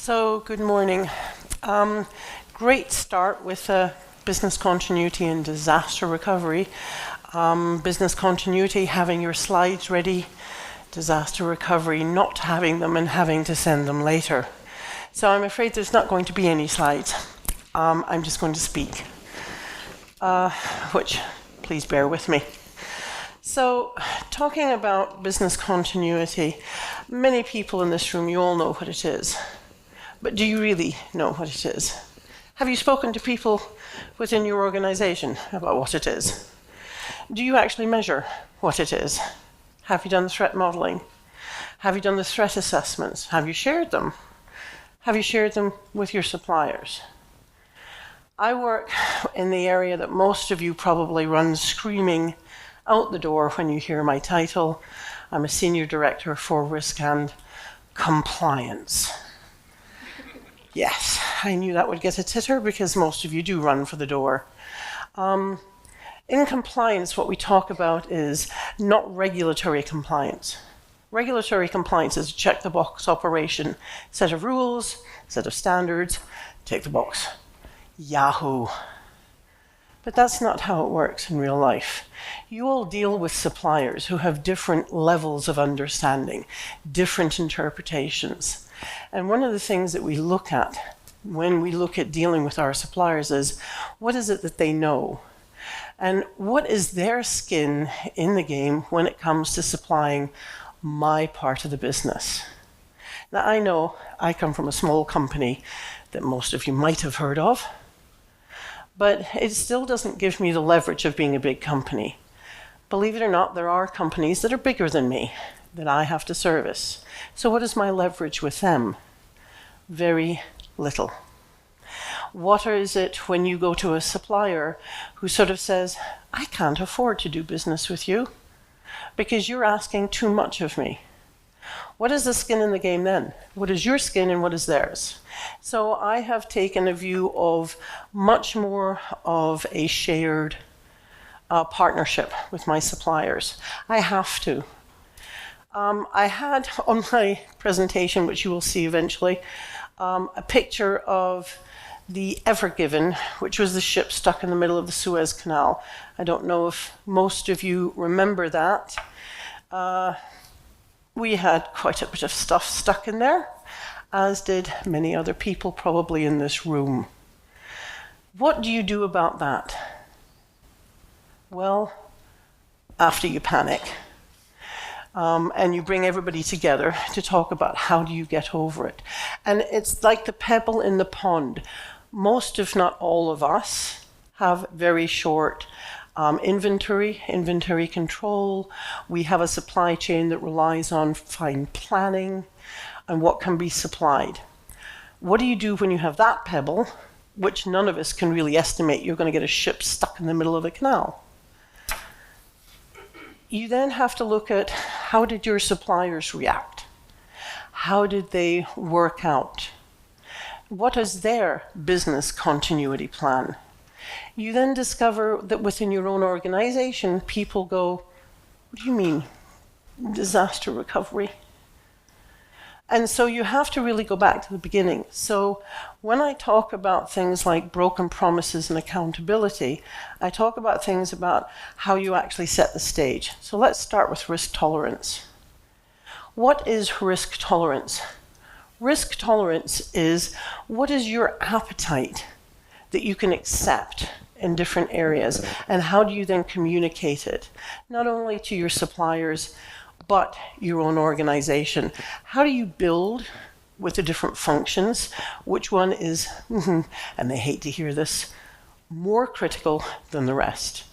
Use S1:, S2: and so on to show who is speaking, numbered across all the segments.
S1: So, good morning. Great start with business continuity and disaster recovery. Business continuity, having your slides ready. Disaster recovery, not having them and having to send them later. So I'm afraid there's not going to be any slides. I'm just going to speak, which please bear with me. So, talking about business continuity, many people in this room, you all know what it is. But do you really know what it is? Have you spoken to people within your organization about what it is? Do you actually measure what it is? Have you done the threat modeling? Have you done the threat assessments? Have you shared them? Have you shared them with your suppliers? I work in the area that most of you probably run screaming out the door when you hear my title. I'm a Senior Director for Risk and Compliance. Yes, I knew that would get a titter because most of you do run for the door. In compliance, what we talk about is not regulatory compliance. Regulatory compliance is a check-the-box operation. Set of rules, set of standards, tick the box. Yahoo! But that's not how it works in real life. You all deal with suppliers who have different levels of understanding, different interpretations. And one of the things that we look at when we look at dealing with our suppliers is, what is it that they know? And what is their skin in the game when it comes to supplying my part of the business? Now, I know I come from a small company that most of you might have heard of, but it still doesn't give me the leverage of being a big company. Believe it or not, there are companies that are bigger than me that I have to service. So what is my leverage with them? Very little. What is it when you go to a supplier who sort of says, I can't afford to do business with you because you're asking too much of me? What is the skin in the game then? What is your skin and what is theirs? So I have taken a view of much more of a shared partnership with my suppliers. I have to. I had on my presentation, which you will see eventually, a picture of the Ever Given, which was the ship stuck in the middle of the Suez Canal. I don't know if most of you remember that. We had quite a bit of stuff stuck in there, as did many other people probably in this room. What do you do about that? Well, after you panic, and you bring everybody together to talk about how do you get over it. And it's like the pebble in the pond. Most, if not all of us, have very short inventory control. We have a supply chain that relies on fine planning and what can be supplied. What do you do when you have that pebble, which none of us can really estimate you're going to get a ship stuck in the middle of a canal? You then have to look at how did your suppliers react? How did they work out? What is their business continuity plan? You then discover that within your own organization, people go, what do you mean, disaster recovery? And so you have to really go back to the beginning. So when I talk about things like broken promises and accountability, I talk about things about how you actually set the stage. So let's start with risk tolerance. What is risk tolerance? Risk tolerance is what is your appetite that you can accept in different areas, and how do you then communicate it, not only to your suppliers, but your own organization. How do you build with the different functions? Which one is, and they hate to hear this, more critical than the rest?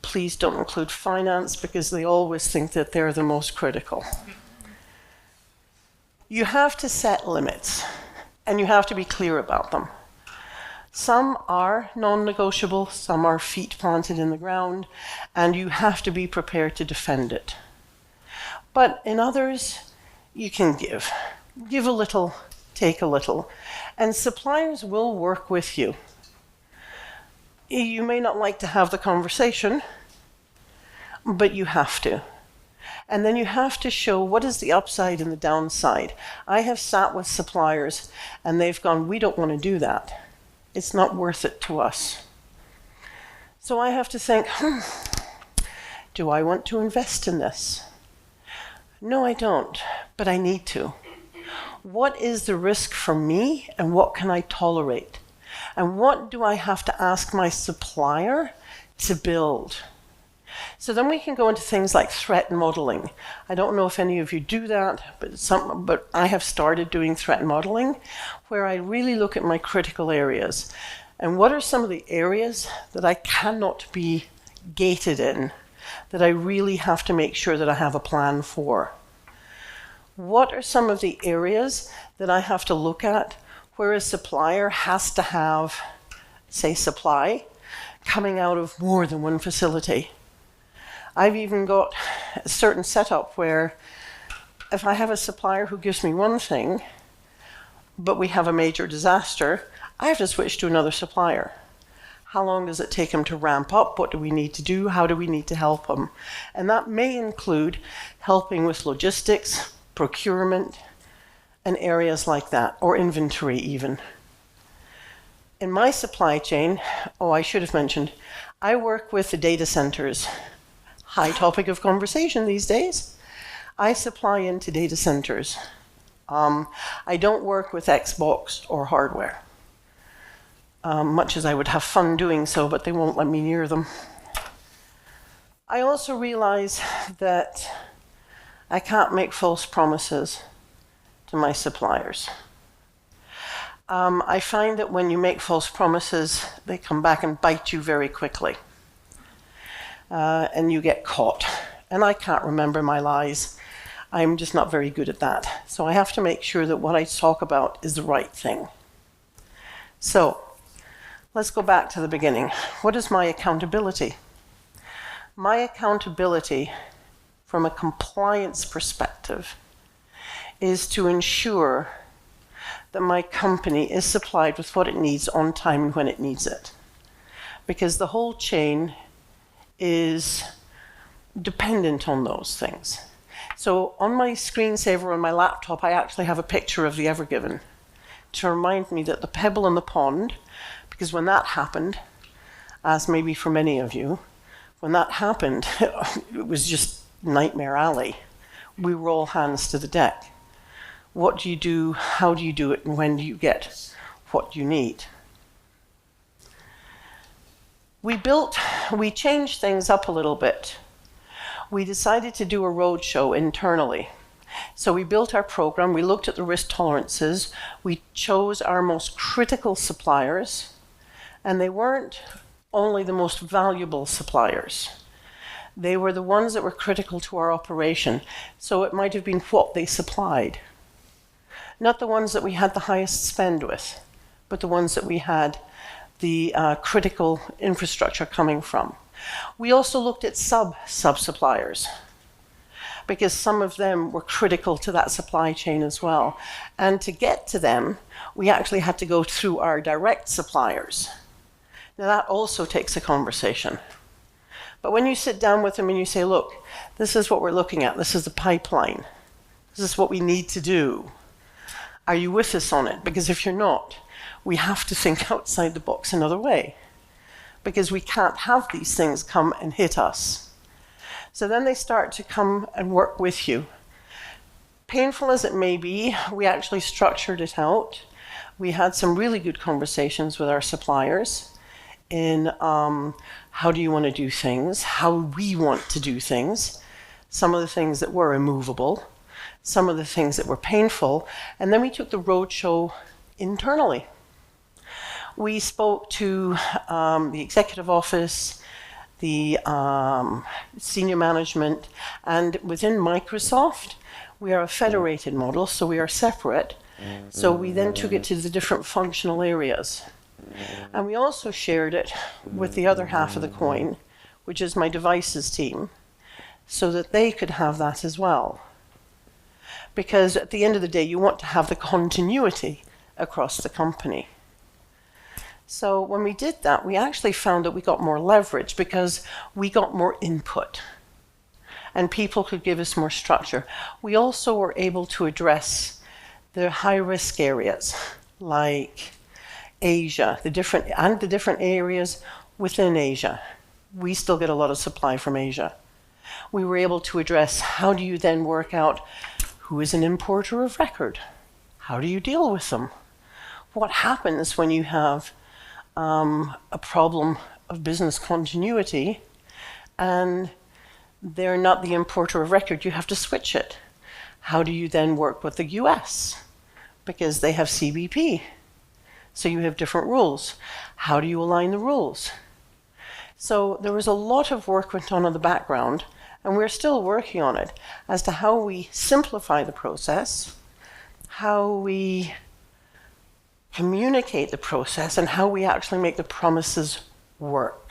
S1: Please don't include finance because they always think that they're the most critical. You have to set limits, and you have to be clear about them. Some are non-negotiable, some are feet planted in the ground, and you have to be prepared to defend it. But in others, you can give. Give a little, take a little. And suppliers will work with you. You may not like to have the conversation, but you have to. And then you have to show what is the upside and the downside. I have sat with suppliers and they've gone, we don't want to do that. It's not worth it to us. So I have to think, do I want to invest in this? No, I don't, but I need to. What is the risk for me and what can I tolerate? And what do I have to ask my supplier to build? So then we can go into things like threat modeling. I don't know if any of you do that, but I have started doing threat modeling where I really look at my critical areas. And what are some of the areas that I cannot be gated in, that I really have to make sure that I have a plan for? What are some of the areas that I have to look at where a supplier has to have, say, supply coming out of more than one facility? I've even got a certain setup where if I have a supplier who gives me one thing, but we have a major disaster, I have to switch to another supplier. How long does it take them to ramp up? What do we need to do? How do we need to help them? And that may include helping with logistics, procurement, and areas like that, or inventory even. In my supply chain, I should have mentioned, I work with the data centers. High topic of conversation these days. I supply into data centers. I don't work with Xbox or hardware, much as I would have fun doing so, but they won't let me near them. I also realize that I can't make false promises to my suppliers. I find that when you make false promises, they come back and bite you very quickly. And you get caught. And I can't remember my lies. I'm just not very good at that. So I have to make sure that what I talk about is the right thing. So let's go back to the beginning. What is my accountability? My accountability from a compliance perspective is to ensure that my company is supplied with what it needs on time and when it needs it. Because the whole chain is dependent on those things. So on my screensaver on my laptop, I actually have a picture of the Ever Given to remind me that the pebble in the pond, because when that happened, as maybe for many of you, when that happened, it was just nightmare alley. We were all hands to the deck. What do you do? How do you do it? And when do you get what you need? We changed things up a little bit. We decided to do a roadshow internally. So we built our program, we looked at the risk tolerances, we chose our most critical suppliers, and they weren't only the most valuable suppliers. They were the ones that were critical to our operation. So it might have been what they supplied. Not the ones that we had the highest spend with, but the ones that we had the critical infrastructure coming from. We also looked at sub-suppliers because some of them were critical to that supply chain as well. And to get to them, we actually had to go through our direct suppliers. Now that also takes a conversation. But when you sit down with them and you say, look, this is what we're looking at, this is the pipeline, this is what we need to do. Are you with us on it? Because if you're not, we have to think outside the box another way, because we can't have these things come and hit us. So then they start to come and work with you. Painful as it may be, we actually structured it out. We had some really good conversations with our suppliers in how do you want to do things, how we want to do things, some of the things that were immovable, some of the things that were painful, and then we took the roadshow internally. We spoke to the executive office, the senior management, and within Microsoft, we are a federated model, so we are separate. So we then took it to the different functional areas. And we also shared it with the other half of the coin, which is my devices team, so that they could have that as well. Because at the end of the day, you want to have the continuity across the company. So when we did that, we actually found that we got more leverage because we got more input. and people could give us more structure. We also were able to address the high-risk areas, like Asia, the different areas within Asia. We still get a lot of supply from Asia. We were able to address, how do you then work out who is an importer of record? How do you deal with them? What happens when you have a problem of business continuity and they're not the importer of record, you have to switch it? How do you then work with the US? Because they have CBP, so you have different rules. How do you align the rules? So there was a lot of work went on in the background, and we're still working on it, as to how we simplify the process, how we communicate the process, and how we actually make the promises work.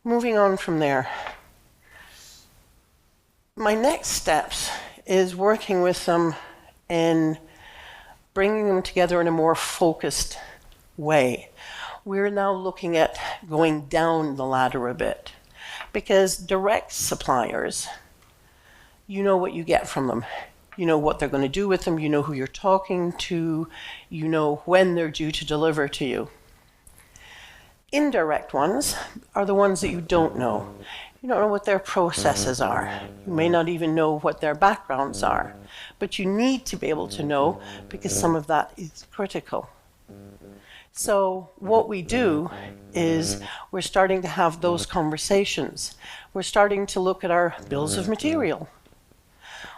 S1: Moving on from there, my next steps is working with them in bringing them together in a more focused way. We're now looking at going down the ladder a bit, because direct suppliers, you know what you get from them. You know what they're going to do with them, you know who you're talking to, you know when they're due to deliver to you. Indirect ones are the ones that you don't know. You don't know what their processes are. You may not even know what their backgrounds are. But you need to be able to know, because some of that is critical. So what we do is we're starting to have those conversations. We're starting to look at our bills of material.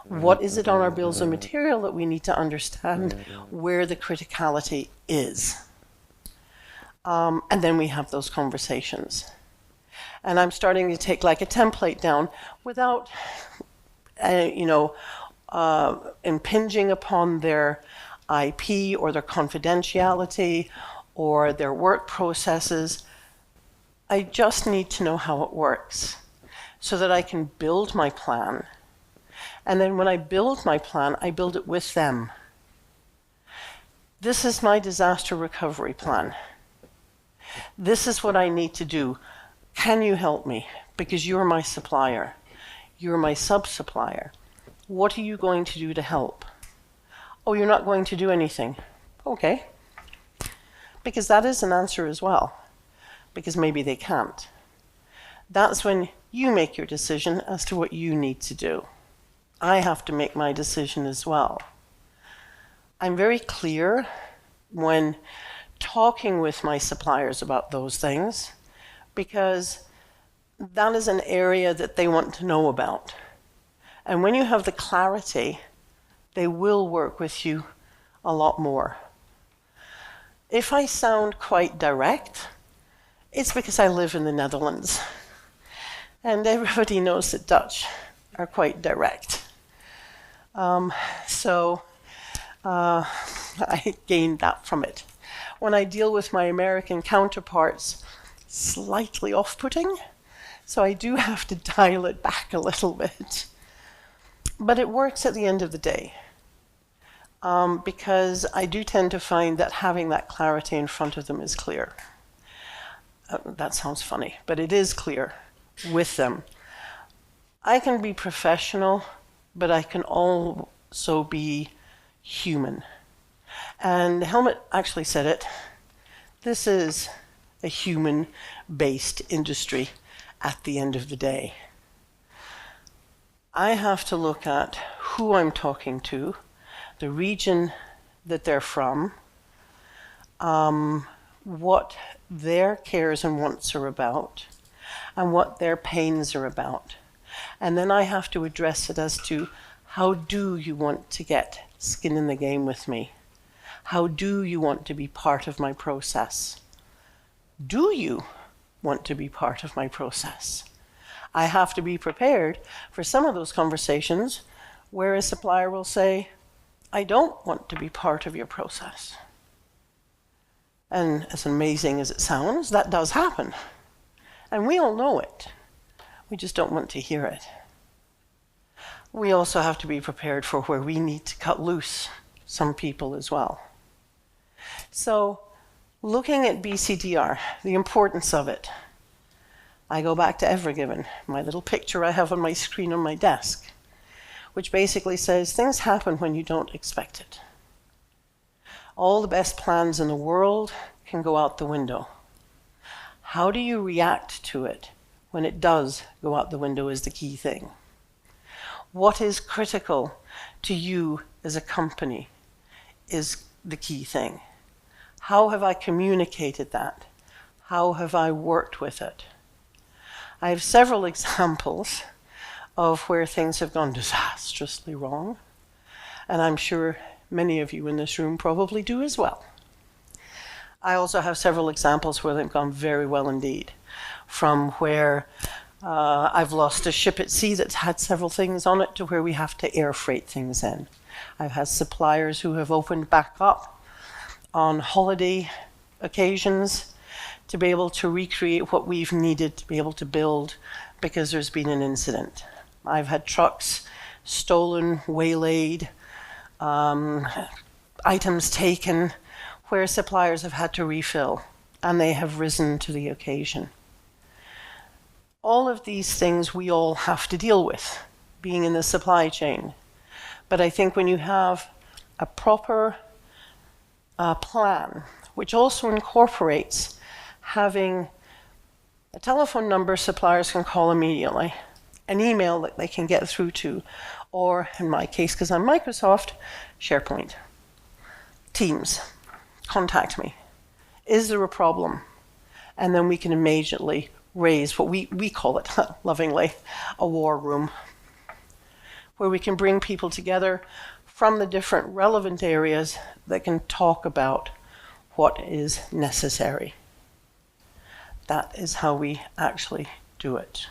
S1: What is it on our bills of material that we need to understand where the criticality is? And then we have those conversations. And I'm starting to take like a template down without, impinging upon their IP or their confidentiality or their work processes. I just need to know how it works so that I can build my plan. And then when I build my plan, I build it with them. This is my disaster recovery plan. This is what I need to do. Can you help me? Because you're my supplier. You're my sub-supplier. What are you going to do to help? Oh, you're not going to do anything. Okay. Because that is an answer as well. Because maybe they can't. That's when you make your decision as to what you need to do. I have to make my decision as well. I'm very clear when talking with my suppliers about those things, because that is an area that they want to know about. And when you have the clarity, they will work with you a lot more. If I sound quite direct, it's because I live in the Netherlands. And everybody knows that Dutch are quite direct. So I gained that from it. When I deal with my American counterparts, slightly off-putting, so I do have to dial it back a little bit. But it works at the end of the day, because I do tend to find that having that clarity in front of them is clear. That sounds funny, but it is clear with them. I can be professional, but I can also be human. And Helmut actually said it. This is a human-based industry at the end of the day. I have to look at who I'm talking to, the region that they're from, what their cares and wants are about, and what their pains are about. And then I have to address it as to, how do you want to get skin in the game with me? How do you want to be part of my process? Do you want to be part of my process? I have to be prepared for some of those conversations where a supplier will say, I don't want to be part of your process. And as amazing as it sounds, that does happen. And we all know it. We just don't want to hear it. We also have to be prepared for where we need to cut loose some people as well. So, looking at BCDR, the importance of it, I go back to Ever Given, my little picture I have on my screen on my desk, which basically says things happen when you don't expect it. All the best plans in the world can go out the window. How do you react to it when it does go out the window is the key thing. What is critical to you as a company is the key thing. How have I communicated that? How have I worked with it? I have several examples of where things have gone disastrously wrong, and I'm sure many of you in this room probably do as well. I also have several examples where they've gone very well indeed, from where I've lost a ship at sea that's had several things on it to where we have to air freight things in. I've had suppliers who have opened back up on holiday occasions to be able to recreate what we've needed to be able to build because there's been an incident. I've had trucks stolen, waylaid, items taken where suppliers have had to refill, and they have risen to the occasion. All of these things we all have to deal with, being in the supply chain. But I think when you have a proper plan, which also incorporates having a telephone number suppliers can call immediately, an email that they can get through to, or in my case, because I'm Microsoft, SharePoint, Teams, contact me. Is there a problem? And then we can immediately raise what we call it lovingly a war room, where we can bring people together from the different relevant areas that can talk about what is necessary. That is how we actually do it.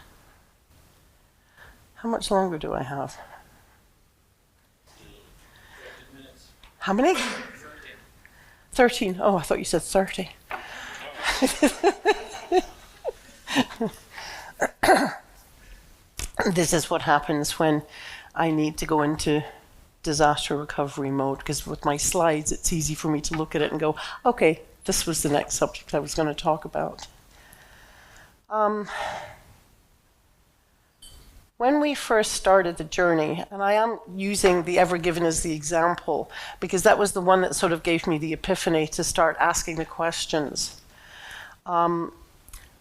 S1: How much longer do I have? How many? 13. Oh, I thought you said 30. This is what happens when I need to go into disaster recovery mode, because with my slides it's easy for me to look at it and go, okay, this was the next subject I was going to talk about. When we first started the journey, and I am using the Ever Given as the example because that was the one that sort of gave me the epiphany to start asking the questions.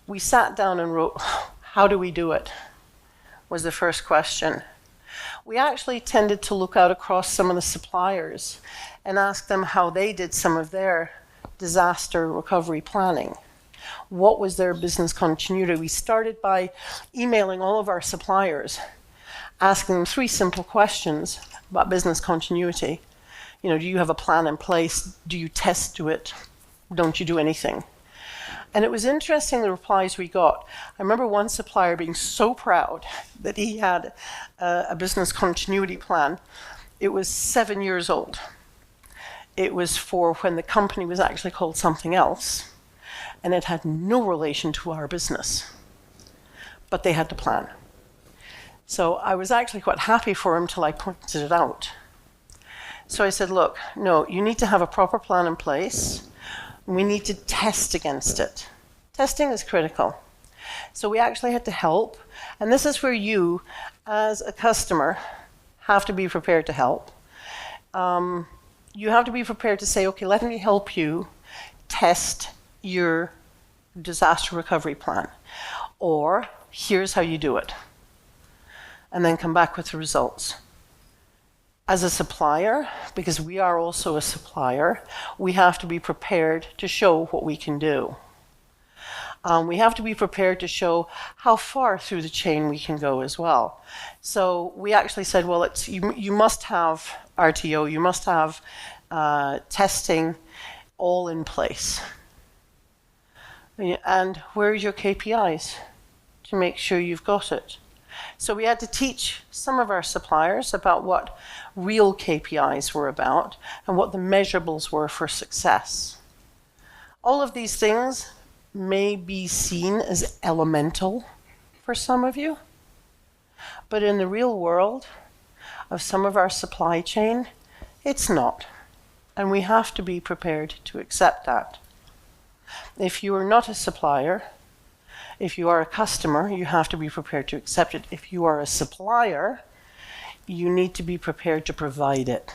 S1: We sat down and wrote, how do we do it? Was the first question. We actually tended to look out across some of the suppliers and ask them how they did some of their disaster recovery planning. What was their business continuity? We started by emailing all of our suppliers, asking them 3 simple questions about business continuity. You know, do you have a plan in place? Do you test to it? Don't you do anything? And it was interesting the replies we got. I remember one supplier being so proud that he had a business continuity plan. It was 7 years old. It was for when the company was actually called something else, and it had no relation to our business. But they had the plan. So I was actually quite happy for him till I pointed it out. So I said, look, no, you need to have a proper plan in place. We need to test against it. Testing is critical. So we actually had to help. And this is where you, as a customer, have to be prepared to help. You have to be prepared to say, okay, let me help you test your disaster recovery plan. Or, here's how you do it. And then come back with the results. As a supplier, because we are also a supplier, we have to be prepared to show what we can do. We have to be prepared to show how far through the chain we can go as well. So we actually said, well, you must have RTO, you must have testing all in place. And where are your KPIs to make sure you've got it? So we had to teach some of our suppliers about what real KPIs were about and what the measurables were for success. All of these things may be seen as elemental for some of you, but in the real world of some of our supply chain, it's not. And we have to be prepared to accept that. If you are not a supplier If you are a customer, you have to be prepared to accept it. If you are a supplier, you need to be prepared to provide it.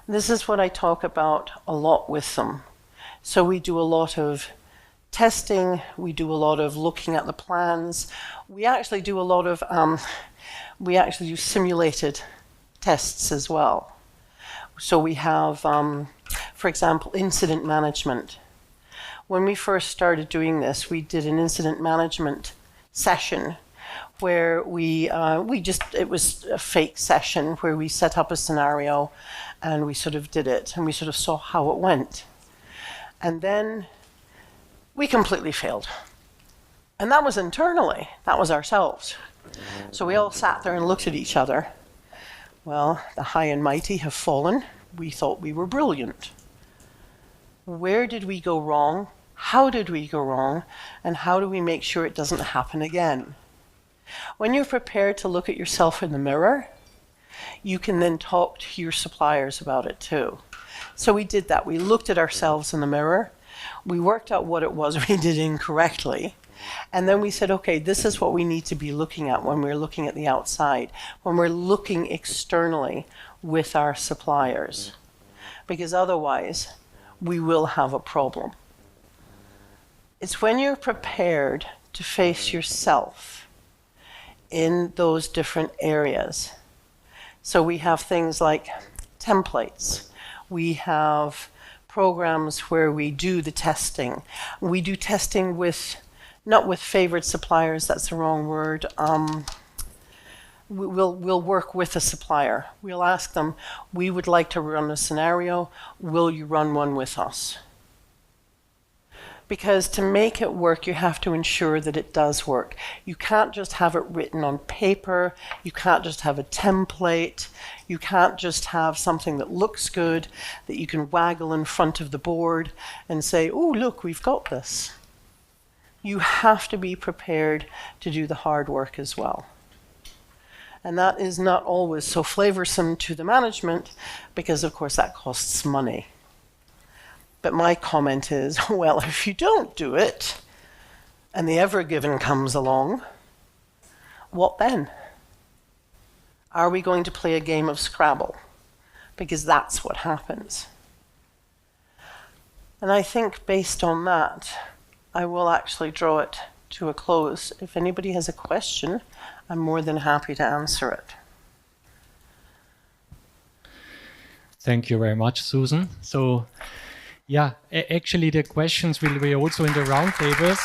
S1: This is what I talk about a lot with them. So we do a lot of testing, we do a lot of looking at the plans. We actually do a lot of, we actually do simulated tests as well. So we have, for example, incident management. When we first started doing this, we did an incident management session where it was a fake session where we set up a scenario and we sort of did it and we sort of saw how it went. And then we completely failed. And that was internally, that was ourselves. So we all sat there and looked at each other. Well, the high and mighty have fallen. We thought we were brilliant. Where did we go wrong? How did we go wrong? And how do we make sure it doesn't happen again? When you're prepared to look at yourself in the mirror, you can then talk to your suppliers about it too. So we did that. We looked at ourselves in the mirror. We worked out what it was we did incorrectly. And then we said, okay, this is what we need to be looking at when we're looking at the outside, when we're looking externally with our suppliers. Because otherwise, we will have a problem. It's when you're prepared to face yourself in those different areas. So we have things like templates. We have programs where we do the testing. We do testing with, not with favored suppliers, that's the wrong word. We'll work with a supplier. We'll ask them, we would like to run a scenario, will you run one with us? Because to make it work, you have to ensure that it does work. You can't just have it written on paper. You can't just have a template. You can't just have something that looks good, that you can waggle in front of the board and say, oh, look, we've got this. You have to be prepared to do the hard work as well. And that is not always so flavorsome to the management because, of course, that costs money. But my comment is, well, if you don't do it, and the Ever Given comes along, what then? Are we going to play a game of Scrabble? Because that's what happens. And I think based on that, I will actually draw it to a close. If anybody has a question, I'm more than happy to answer it.
S2: Thank you very much, Susan. So, yeah, actually the questions will be also in the roundtables.